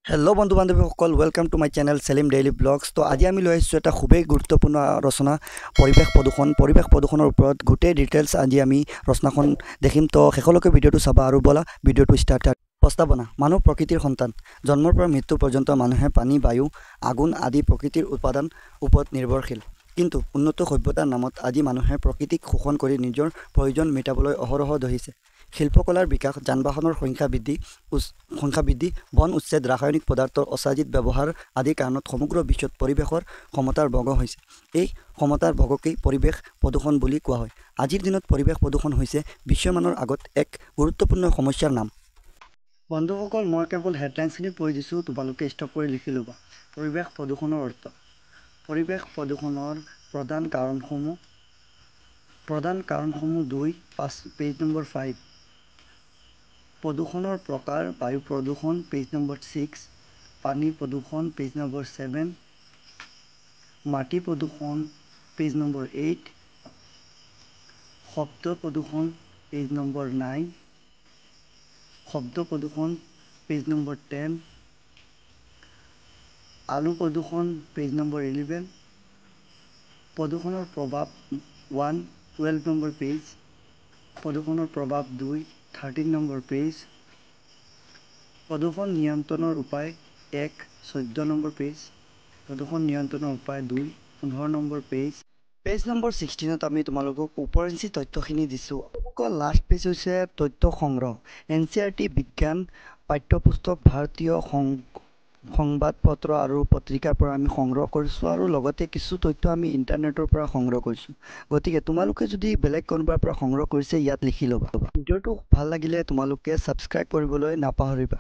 hello' বন্ধু বান্ধৱীসকল welcome to my channel Selim daily vlogs তো আজি আমি লৈ আহিছোঁ এটা খুবেই গুৰুত্বপূৰ্ণ ৰচনা পৰিৱেশ প্ৰদূষণৰ ওপৰত গোটেই ডিটেইলছ আজি আমি ৰচনাখন দেখিম তো শেষলৈকে ভিডিঅ'টো চাবা আৰু বলা ভিডিঅ'টো ষ্টাৰ্ট প্ৰস্তাৱনা মানুহ প্ৰকৃতিৰ সন্তান জন্মৰ পৰা মৃত্যু পৰ্যন্ত মানুহে পানী বায়ু আগুন আদি প্ৰকৃতিৰ উৎপাদন ওপৰত নিৰ্ভৰশীল কিন্তু উন্নত সভ্যতাৰ নামত আজি মানুহে প্ৰকৃতিক শোষণ কৰি নিজৰ প্ৰয়োজন মেটাবলৈ অহৰহ দহিছে শিল্পকলাৰ বিকাশ যান-বাহনৰ সংখ্যা বৃদ্ধি বন উচ্ছেদ ৰাসায়নিক পদাৰ্থৰ অসাজিত ব্যৱহাৰ আদিৰ কাৰণত সমগ্ৰ বিশ্বত পৰিৱেশৰ সমতাৰ ভংগ হৈছে এই সমতাৰ ভংগকেই পৰিৱেশ প্ৰদূষণ বুলি কোৱা হয় আজিৰ দিনত পৰিৱেশ প্ৰদূষণ হৈছে বিশ্বমানৰ আগত এক গুৰুত্বপূৰ্ণ সমস্যাৰ নাম বন্ধুসকল মই কেৱল হেডলাইনছখিনি পঢ়ি দিছোঁ তোমালোকে ষ্টপ কৰি লিখি ল'বা পৰিৱেশ প্ৰদূষণৰ অৰ্থ পৰিৱেশ প্ৰদূষণৰ প্ৰধান কাৰণসমূহ 2-5 পেজ নম্বৰ 5 প্ৰদূষণৰ প্ৰকাৰ বায়ু প্ৰদূষণ পেজ নম্বৰ 6 পানী প্ৰদূষণ পেজ নম্বৰ 7 মাটি প্ৰদূষণ পেজ নম্বৰ 8 শব্দ প্ৰদূষণ পেজ নম্বৰ 9 শব্দ প্ৰদূষণ পেজ নম্বৰ 10 আলু প্ৰদূষণ পেজ নম্বৰ 11 প্ৰদূষণৰ প্ৰভাৱ 1 12 নম্বৰ পেজ প্ৰদূষণৰ প্ৰভাৱ 2 13 নম্বৰ পেজ প্ৰদূষণ নিয়ন্ত্ৰণৰ উপায় 1 14 নম্বৰ পেজ প্ৰদূষণ নিয়ন্ত্ৰণৰ উপায় 2 15 নম্বৰ পেজ নম্বৰ 16ত আমি তোমালোকক ওপৰঞ্চি তথ্যখিনি দিছোঁ লাষ্ট পেজ হৈছে তথ্য সংগ্ৰহ NCERT বিজ্ঞান পাঠ্যপুস্তক ভাৰতীয় সংবাদপত্ৰ আৰু পত্ৰিকাৰ পৰা আমি সংগ্ৰহ কৰিছোঁ আৰু লগতে কিছু তথ্য আমি ইণ্টাৰনেটৰ পৰা সংগ্ৰহ কৰিছোঁ গতিকে তোমালোকে যদি বেলেগ কোনোবাৰ পৰা সংগ্ৰহ কৰিছে ইয়াত লিখি ল'বা ভিডিঅ'টো ভাল লাগিলে তোমালোকে ছাবস্ক্ৰাইব কৰিবলৈ নাপাহৰিবা